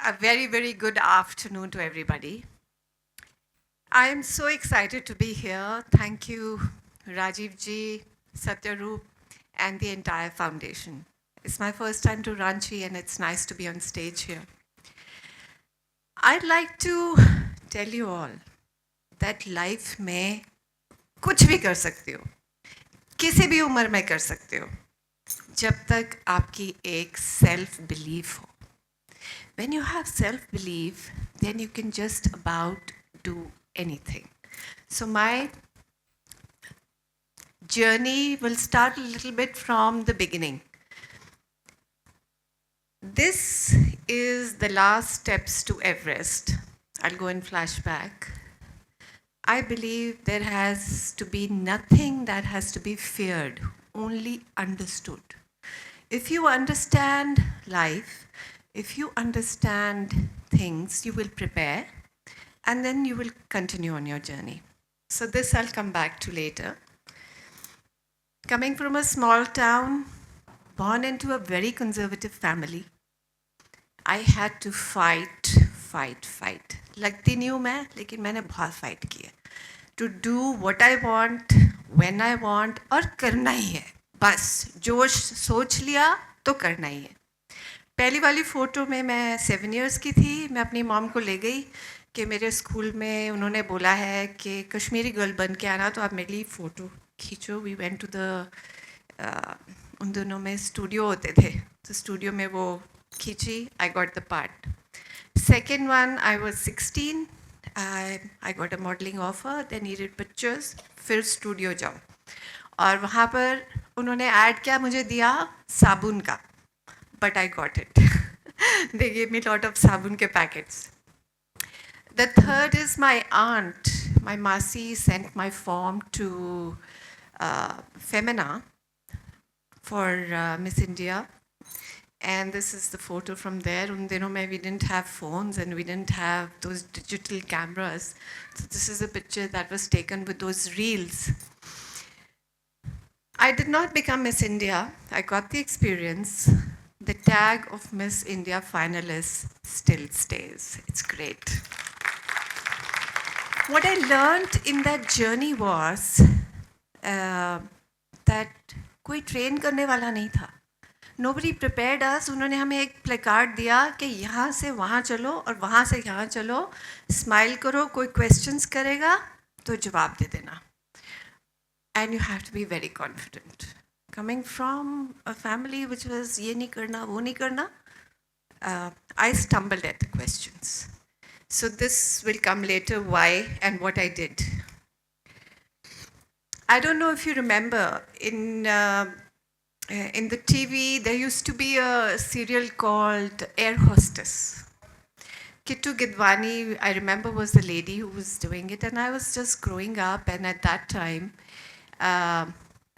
A very, very good afternoon to everybody. I am so excited to be here. Thank you, Rajiv ji, Satyaroop, and the entire foundation. It's my first time to Ranchi, and it's nice to be on stage here. I'd like to tell you all that life में कुछ भी कर सकते हो, किसी भी उम्र में कर सकते हो, जब तक आपकी एक सेल्फ बिलीफ हो. When you have self-belief, then you can just about do anything. So my journey will start a little bit from the beginning. This is the last steps to Everest. I'll go in flashback. I believe there has to be nothing that has to be feared, only understood. If you understand life, if you understand things, you will prepare and then you will continue on your journey. So this I'll come back to later. Coming from a small town, born into a very conservative family, I had to fight. लगती नहीं हूँ मैं, लेकिन मैंने बहुत fight किया. To do what I want, when I want, और करना ही है. बस जो सोच लिया तो करना ही है. पहली वाली फ़ोटो में मैं 7 years की थी. मैं अपनी मॉम को ले गई कि मेरे स्कूल में उन्होंने बोला है कि कश्मीरी गर्ल बन के आना, तो आप मेरे लिए फ़ोटो खींचो. वी वेंट टू द उन दोनों में स्टूडियो होते थे, तो स्टूडियो में वो खींची. I got the part. Second one, I was 16. I got a modeling offer. They needed pictures. फिर स्टूडियो जाओ, और वहाँ पर उन्होंने ऐड क्या मुझे दिया, साबुन का. But I got it. They gave me a lot of sabun ke packets. The third is my aunt. My Masi sent my form to Femina for Miss India. And this is the photo from there. Un dino mein we didn't have phones and we didn't have those digital cameras. So this is a picture that was taken with those reels. I did not become Miss India. I got the experience. The tag of Miss India finalist still stays. It's great. What I learned in that journey was that कोई train करने वाला नहीं था. Nobody prepared us. उन्होंने हमें एक placard दिया कि यहाँ से वहाँ चलो और वहाँ से यहाँ चलो. Smile करो, कोई questions करेगा तो जवाब दे देना. And you have to be very confident. Coming from a family which was ये नहीं करना, वो नहीं करना, I stumbled at the questions. So this will come later, why and what I did. I don't know if you remember, in the TV, there used to be a serial called Air Hostess. Kittu Gidwani, I remember, was the lady who was doing it, and I was just growing up, and at that time,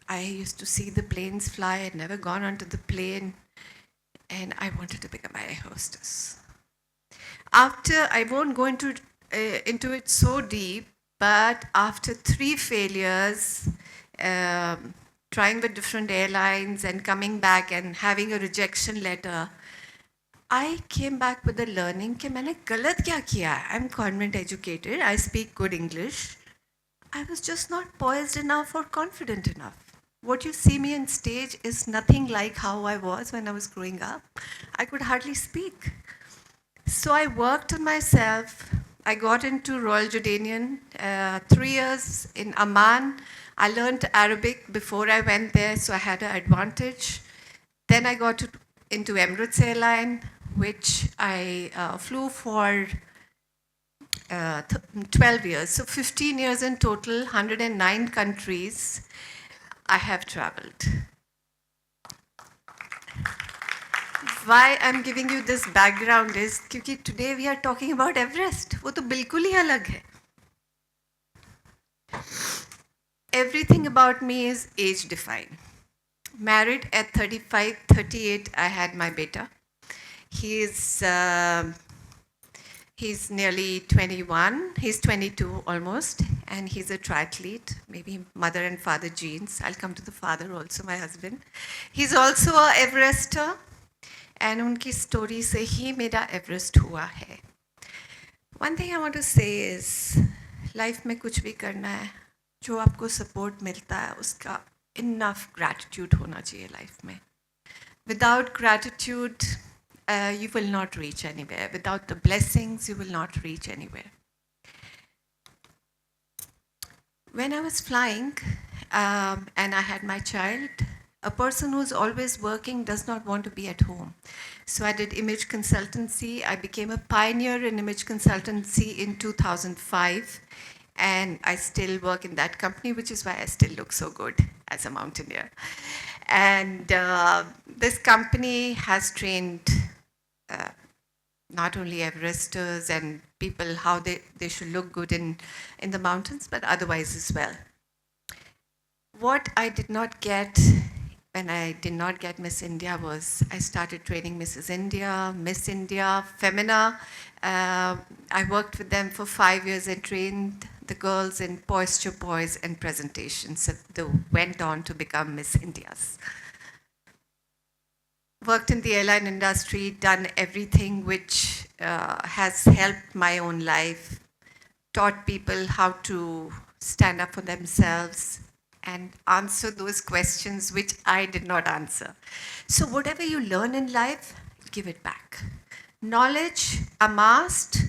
I used to see the planes fly. I'd never gone onto the plane, and I wanted to become an air hostess. After, I won't go into it so deep, but after 3 failures, trying with different airlines and coming back and having a rejection letter, I came back with the learning कि मैंने गलत क्या किया. I'm convent educated. I speak good English. I was just not poised enough or confident enough. What you see me on stage is nothing like how I was when I was growing up. I could hardly speak. So I worked on myself. I got into Royal Jordanian, 3 years in Amman. I learned Arabic before I went there, so I had an advantage. Then I got into Emirates Airline, which I flew for 12 years. So 15 years in total, 109 countries I have traveled. Why I'm giving you this background is because today we are talking about Everest. वो तो बिल्कुल ही अलग है. Everything about me is age defined. Married at 35, 38, I had my beta. He's nearly 21. He's 22 almost, and he's a triathlete, maybe mother and father genes. I'll come to the father also, my husband. He's also a Everester. And उनकी story से ही मेरा Everest हुआ है. One thing I want to say is life में कुछ भी करना है, जो आपको सपोर्ट मिलता है उसका इनफ ग्रैटिट्यूड होना चाहिए लाइफ में. Without gratitude you will not reach anywhere. Without the blessings, you will not reach anywhere. When I was flying and I had my child, a person who's always working does not want to be at home. So I did image consultancy. I became a pioneer in image consultancy in 2005. And I still work in that company, which is why I still look so good as a mountaineer. And this company has trained not only Everesters and people how they should look good in the mountains, but otherwise as well. What I did not get when I did not get Miss India was I started training Mrs. India, Miss India, Femina. I worked with them for 5 years and trained the girls in posture, poise, and presentation. So they went on to become Miss Indias. Worked in the airline industry, done everything which has helped my own life, taught people how to stand up for themselves and answer those questions which I did not answer. So whatever you learn in life, give it back. Knowledge amassed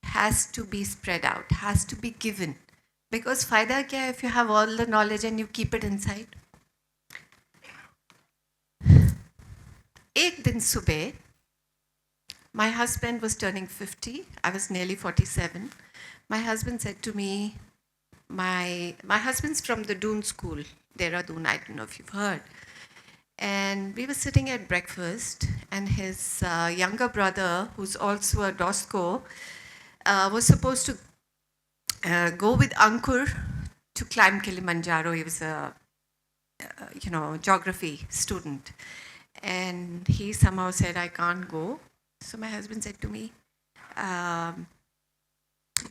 has to be spread out, has to be given. Because fayda kya hai if you have all the knowledge and you keep it inside? एक दिन सुबह, my husband was turning 50. I was nearly 47. My husband said to me, my husband's from the Doon School, Dehradun, I don't know if you've heard. And we were sitting at breakfast, and his younger brother, who's also a DOSCO, was supposed to go with Ankur to climb Kilimanjaro. He was a, geography student. And he somehow said, I can't go. So my husband said to me, you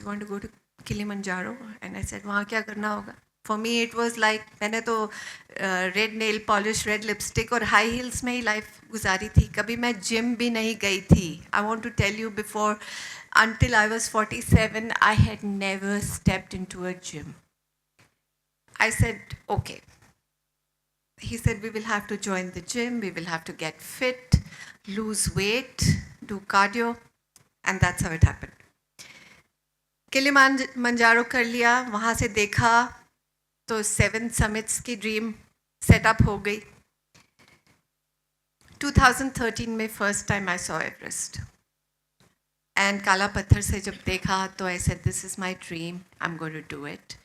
want to go to Kilimanjaro? And I said, वहाँ क्या करना होगा? For me it was like, मैंने तो red nail polish, red lipstick और high heels में ही life गुजारी थी. कभी मैं gym भी नहीं गई थी. I want to tell you before, until I was 47, I had never stepped into a gym. I said, okay. He said, we will have to join the gym, we will have to get fit, lose weight, do cardio, and that's how it happened. Kilimanjaro कर लिया, वहाँ से देखा तो 7 summits की dream set up हो गई. 2013 में first time I saw Everest. And काला पत्थर से जब देखा तो I said, this is my dream, I'm going to do it.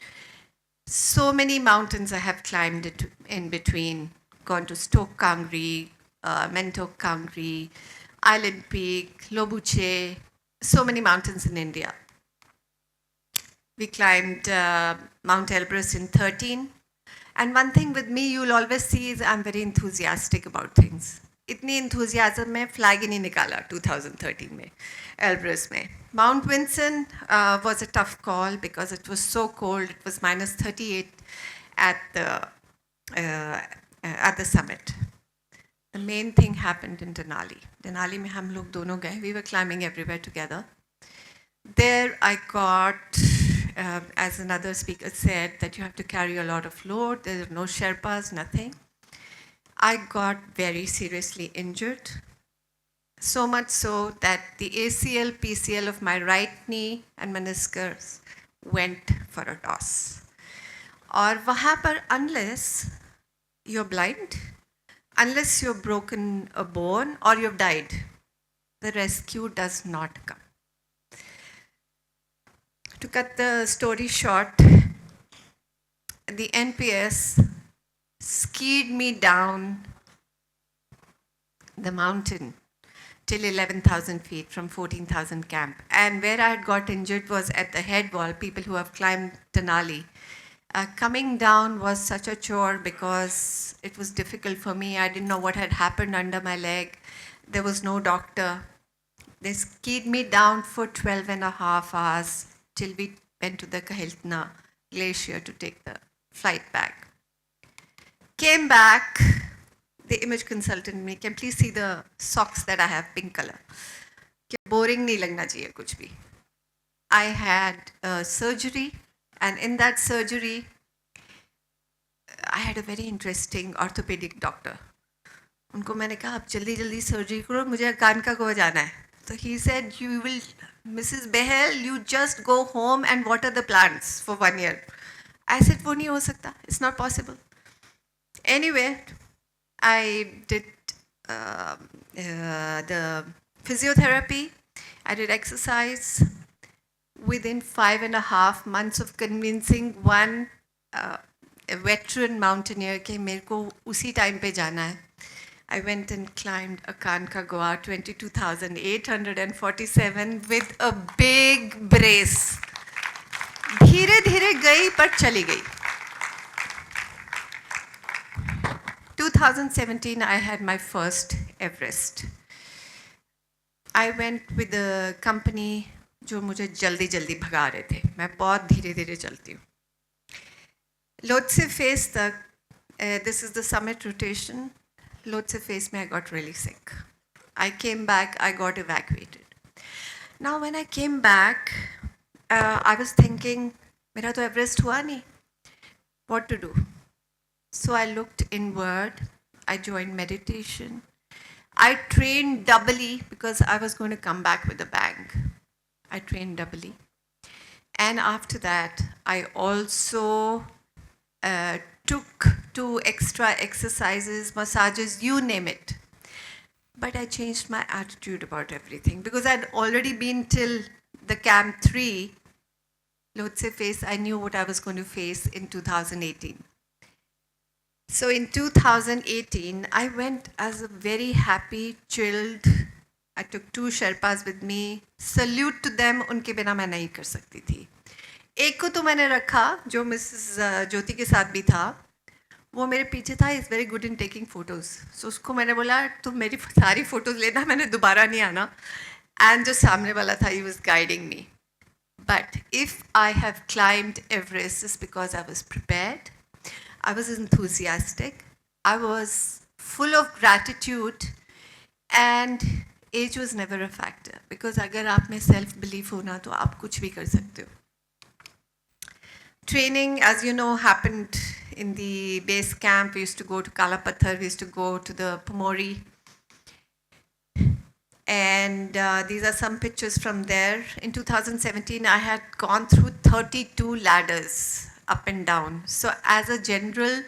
So many mountains I have climbed in between, gone to Stoke Kangri, Mentok Kangri, Island Peak, Lobuche, so many mountains in India. We climbed Mount Elbrus in 13. And one thing with me you'll always see is I'm very enthusiastic about things. इतनी enthusiasm में flag ही नहीं निकाला 2013 में, Elbrus में. Mount Vinson was a tough call because it was so cold. It was minus 38 at the summit. The main thing happened in Denali. Denali में हम लोग दोनों गए. We were climbing everywhere together. There I got, as another speaker said, that you have to carry a lot of load. There are no Sherpas, nothing. I got very seriously injured. So much so that the ACL, PCL of my right knee and meniscus went for a toss. और वहाँ पर unless you're blind, unless you've broken a bone or you've died, the rescue does not come. To cut the story short, the NPS skied me down the mountain till 11,000 feet from 14,000 camp. And where I had got injured was at the head wall, people who have climbed Denali. Coming down was such a chore because it was difficult for me. I didn't know what had happened under my leg. There was no doctor. They skied me down for 12 and a half hours till we went to the Kahiltna glacier to take the flight back. Came back, the image consultant me, can please see the socks that I have pink color. Boring nahi lagna chahiye kuch bhi. I had surgery, and in that surgery, I had a very interesting orthopedic doctor. उनको मैंने कहा आप जल्दी जल्दी surgery करो मुझे कान का गोवा जाना है तो he said you will Mrs. Behel you just go home and water the plants for 1 year. I said वो नहीं हो सकता, it's not possible. Anyway, I did the physiotherapy, I did exercise. Within 5.5 months of convincing one a veteran mountaineer कि मेरे को उसी time पे जाना है, I went and climbed Aconcagua 22,847 with a big brace. धीरे धीरे गई पर चली गई. 2017 I had my first Everest. I went with the company जो मुझे जल्दी जल्दी भगा रहे थे. मैं बहुत धीरे धीरे चलती हूँ. Lhotse phase तक, this is the summit rotation. Lhotse phase में I got really sick. I came back, I got evacuated. Now when I came back, I was thinking, मेरा तो Everest हुआ नहीं. What to do? So I looked inward, I joined meditation. I trained doubly because I was going to come back with a bang. I trained doubly. And after that, I also took 2 extra exercises, massages, you name it. But I changed my attitude about everything because I'd already been till the Camp 3, Lhotse phase, I knew what I was going to face in 2018. So in 2018, I went as a very happy, chilled. I took 2 Sherpas with me. Salute to them, उनके बिना मैं नहीं कर सकती थी. एक को तो मैंने रखा जो मिसेस ज्योति के साथ भी था. वो मेरे पीछे था. He's very good in taking photos. So उसको मैंने बोला तुम मेरी सारी photos लेना, मैंने दोबारा नहीं आना. And जो सामने वाला था, he was guiding me. But if I have climbed Everest, it's because I was prepared. I was enthusiastic, I was full of gratitude, and age was never a factor because अगर आप में self belief हो ना तो आप कुछ भी कर सकते हो. Training, as you know, happened in the base camp. We used to go to Kalapathar, we used to go to the Pumori. And these are some pictures from there. In 2017, I had gone through 32 ladders up and down. So as a general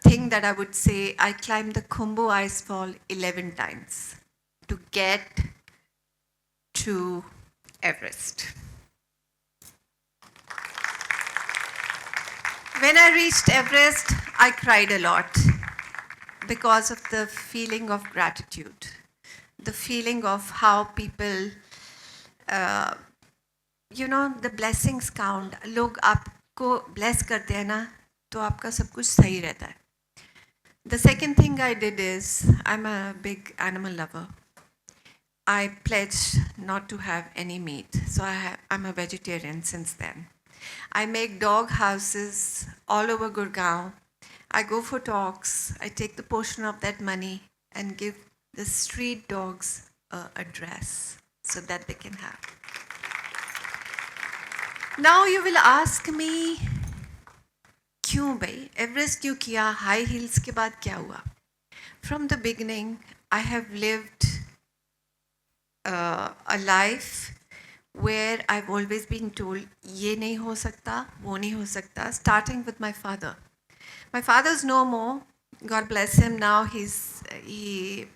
thing that I would say, I climbed the Khumbu Icefall 11 times to get to Everest. When I reached Everest, I cried a lot because of the feeling of gratitude, the feeling of how people, the blessings count. लोग आपको bless करते हैं ना, तो आपका सब कुछ सही रहता है. The second thing I did is, I'm a big animal lover. I pledged not to have any meat, so I'm a vegetarian since then. I make dog houses all over Gurgaon. I go for talks, I take the portion of that money and give the street dogs a dress so that they can have. Now you will ask me, क्यों भाई Everest क्यों किया, high heels के बाद क्या हुआ? From the beginning, I have lived a life where I've always been told, ये नहीं हो सकता, वो नहीं हो सकता, starting with my father. My father's no more. God bless him now. He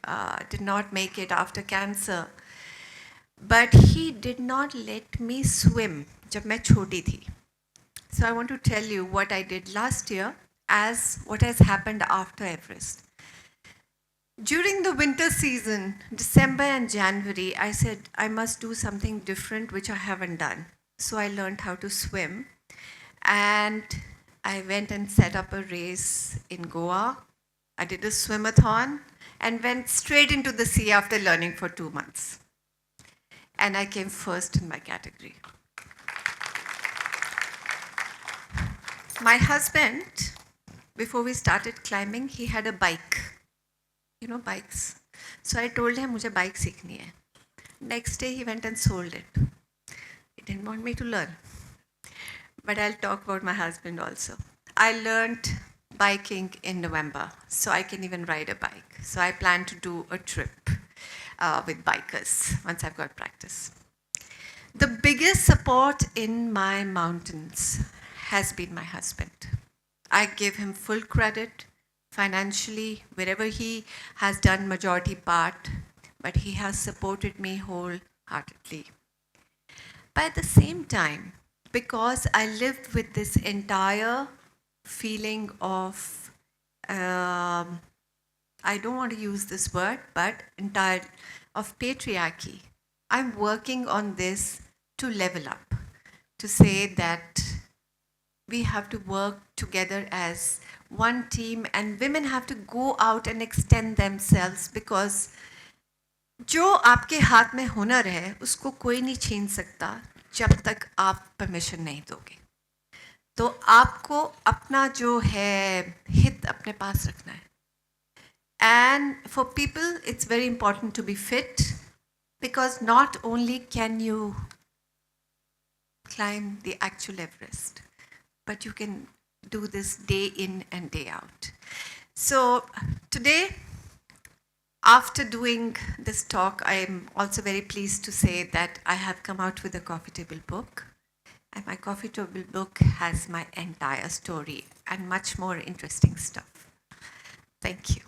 did not make it after cancer. But he did not let me swim जब मैं छोटी थी. So I want to tell you what I did last year as what has happened after Everest. During the winter season, December and January, I said I must do something different which I haven't done. So I learned how to swim, and I went and set up a race in Goa. I did a swimathon and went straight into the sea after learning for 2 months. And I came first in my category. My husband before we started climbing, he had a bike. You know, bikes. So I told him, मुझे bike सीखनी है. Next day, he went and sold it. He didn't want me to learn. But I'll talk about my husband also. I learned biking in November, so I can even ride a bike. So I plan to do a trip with bikers once I've got practice. The biggest support in my mountains has been my husband. I give him full credit financially, wherever he has done majority part, but he has supported me wholeheartedly. But at the same time, because I lived with this entire feeling of, I don't want to use this word, but entire of patriarchy, I'm working on this to level up, to say that we have to work together as one team and women have to go out and extend themselves, because जो आपके हाथ में हुनर है उसको कोई नहीं छीन सकता जब तक आप परमिशन नहीं दोगे. तो आपको अपना जो है हित अपने पास रखना है. And for people, it's very important to be fit, because not only can you climb the actual Everest, but you can do this day in and day out. So today, after doing this talk, I am also very pleased to say that I have come out with a coffee table book. And my coffee table book has my entire story and much more interesting stuff. Thank you.